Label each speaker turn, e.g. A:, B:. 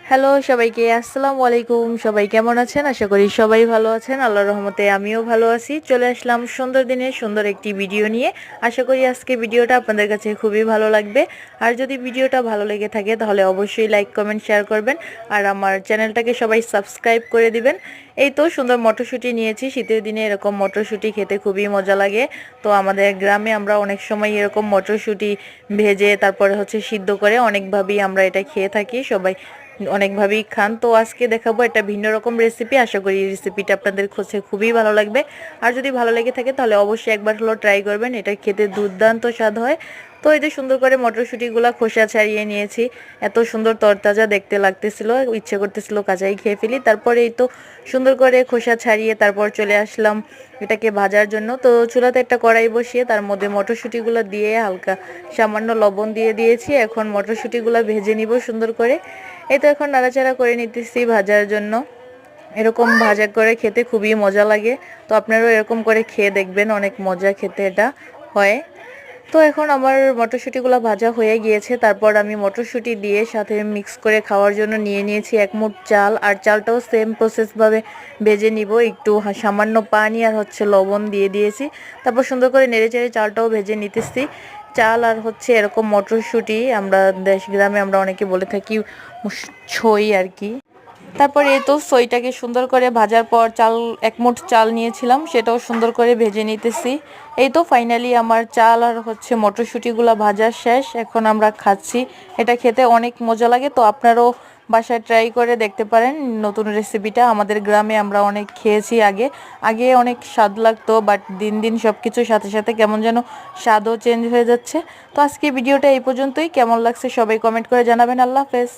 A: Hello সবাইকে, আসসালামু আলাইকুম। সবাই কেমন আছেন? আশা করি সবাই ভালো আছেন। আল্লাহর রহমতে আমিও ভালো আছি। চলে আসলাম সুন্দর দিনে সুন্দর একটি ভিডিও নিয়ে। আশা করি আজকে ভিডিওটা আপনাদের কাছে খুবই ভালো লাগবে। আর যদি ভিডিওটা ভালো লেগে থাকে তাহলে অবশ্যই লাইক, কমেন্ট, শেয়ার করবেন। আর আমার চ্যানেলটাকে সবাই সাবস্ক্রাইব করে দিবেন। এই তো সুন্দর মটরশুঁটি নিয়েছি। শীতের দিনে এরকম মটরশুঁটি খেতে খুবই মজা লাগে। তো আমাদের গ্রামে আমরা অনেক সময় এরকম মটরশুঁটি ভেজে তারপরে সিদ্ধ করে অনেকভাবেই আমরা এটা খেয়ে থাকি। সবাই অনেকভাবেই খান। তো আজকে দেখাবো একটা ভিন্ন রকম রেসিপি। আশা করি এই রেসিপিটা আপনাদের কাছে খুবই ভালো লাগবে। আর যদি ভালো লেগে থাকে তাহলে অবশ্যই একবার হলো ট্রাই করবেন। এটা খেতে দুর্দান্ত স্বাদ হয়। তো এই যে সুন্দর করে মটরশুঁটিগুলো খোসা ছাড়িয়ে নিয়েছি। এত সুন্দর তরতাজা দেখতে লাগতেছিল, ইচ্ছে করতেছিল কাঁচাই খেয়ে ফেলি। তারপরে এই তো সুন্দর করে খোসা ছাড়িয়ে তারপর চলে আসলাম এটাকে ভাজার জন্য। তো চুলাতে একটা কড়াই বসিয়ে তার মধ্যে মটরশুঁটিগুলো দিয়ে হালকা সামান্য লবণ দিয়ে দিয়েছি। এখন মটরশুঁটিগুলো ভেজে নিব সুন্দর করে। এই তো এখন নাড়াচাড়া করে নিতেছি ভাজার জন্য। এরকম ভাজা করে খেতে খুবই মজা লাগে। তো আপনারাও এরকম করে খেয়ে দেখবেন, অনেক মজা খেতে এটা হয়। তো এখন আমার মটরশুঁটিগুলো ভাজা হয়ে গিয়েছে। তারপর আমি মটরশুঁটি দিয়ে সাথে মিক্স করে খাওয়ার জন্য নিয়ে নিয়েছি এক মুঠ চাল। আর চালটাও সেম প্রসেসভাবে ভেজে নিব। একটু সামান্য পানি আর লবণ দিয়ে দিয়েছি। তারপর সুন্দর করে নেড়েচেড়ে চালটাও ভেজে নিতেছি। চাল আর এরকম মটরশুঁটি আমরা দেশ গ্রামে আমরা অনেকে বলে থাকি ছই আর কি। তারপরে এই তো সইটাকে সুন্দর করে ভাজার পর এক মুঠ চাল নিয়েছিলাম, সেটাও সুন্দর করে ভেজে নিতেছি। এই তো ফাইনালি আমার চাল আর মটরশুঁটিগুলো ভাজা শেষ। এখন আমরা খাচ্ছি। এটা খেতে অনেক মজা লাগে। তো আপনারাও বাসায় ট্রাই করে দেখতে পারেন নতুন রেসিপিটা। আমাদের গ্রামে আমরা অনেক খেয়েছি আগে আগে অনেক স্বাদ লাগতো, বাট দিন দিন সব কিছুর সাথে সাথে কেমন যেন স্বাদও চেঞ্জ হয়ে যাচ্ছে। তো আজকে ভিডিওটা এই পর্যন্তই। কেমন লাগছে সবাই কমেন্ট করে জানাবেন। আল্লাহ হাফেজ।